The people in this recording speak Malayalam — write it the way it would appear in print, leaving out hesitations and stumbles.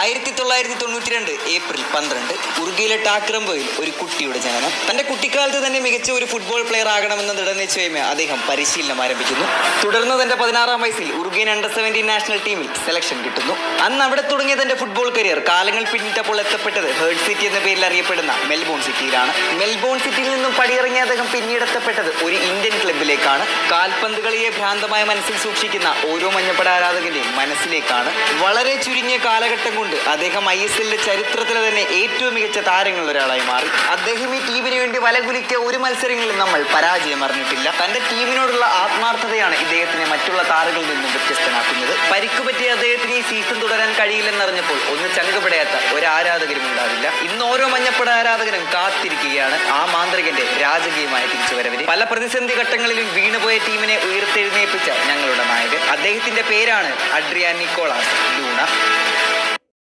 1992 ഏപ്രിൽ 12 ഉറുഗ്വേയിലെ ടാക്രംബോയിൽ ഒരു കുട്ടിയുടെ ജനനം. തന്റെ കുട്ടിക്കാലത്ത് തന്നെ മികച്ച ഒരു ഫുട്ബോൾ പ്ലെയർ ആകണമെന്ന ദൃഢനിശ്ചയമേ അദ്ദേഹം പരിശീലനം ആരംഭിക്കുന്നു. തുടർന്ന് തന്റെ 16-ാം വയസ്സിൽ ഉറുഗ്വേൻ അണ്ടർ-17 നാഷണൽ ടീമിൽ സെലക്ഷൻ കിട്ടുന്നു. അന്ന് അവിടെ തുടങ്ങിയ തന്റെ ഫുട്ബോൾ കരിയർ കാലങ്ങൾ പിന്നിട്ടപ്പോൾ എത്തപ്പെട്ടത് ഹേർട്ട് സിറ്റി എന്ന പേരിൽ അറിയപ്പെടുന്ന മെൽബോൺ സിറ്റിയിലാണ്. മെൽബോൺ സിറ്റിയിൽ നിന്നും പടിയിറങ്ങിയ അദ്ദേഹം പിന്നീട് എത്തപ്പെട്ടത് ഒരു ഇന്ത്യൻ ക്ലബിലേക്കാണ്. കാൽപന്ത് കളിയെ ഭ്രാന്തമായ മനസ്സിൽ സൂക്ഷിക്കുന്ന ഓരോ മഞ്ഞപ്പട ആരാധകന്റെയും മനസ്സിലേക്കാണ്. വളരെ ചുരുങ്ങിയ കാലഘട്ടം കൊണ്ട് അദ്ദേഹം ISL ചരിത്രത്തിലെ തന്നെ ഏറ്റവും മികച്ച താരങ്ങളിൽ ഒരാളായി മാറി. അദ്ദേഹം ഈ ടീമിന് വേണ്ടി വലകുലിക്കിയ ഒരു മത്സരങ്ങളിലും നമ്മൾ പരാജയം അറിഞ്ഞിട്ടില്ല. തന്റെ ടീമിനോടുള്ള ആത്മാർത്ഥതയാണ് ഇദ്ദേഹത്തിനെ മറ്റുള്ള താരങ്ങളിൽ നിന്നും വ്യത്യസ്തനാക്കുന്നത്. പരിക്ക് പറ്റിയ അദ്ദേഹത്തിന് ഈ സീസൺ തുടരാൻ കഴിയില്ലെന്നറിഞ്ഞപ്പോൾ ഒന്ന് ചങ്കുപടയാത്ത ഒരു ആരാധകരും ഉണ്ടാവില്ല. ഇന്ന് ഓരോ മഞ്ഞപ്പട ആരാധകനും കാത്തിരിക്കുകയാണ് ആ മാന്ത്രികന്റെ രാജകീയമായ തിരിച്ചുവരവിന്. പല പ്രതിസന്ധി ഘട്ടങ്ങളിലും വീണുപോയ ടീമിനെ ഉയർത്തെഴുന്നേൽപ്പിച്ച ഞങ്ങളുടെ നായകൻ. അദ്ദേഹത്തിന്റെ പേരാണ് അഡ്രിയാൻ നിക്കോളാസ് ലൂണ.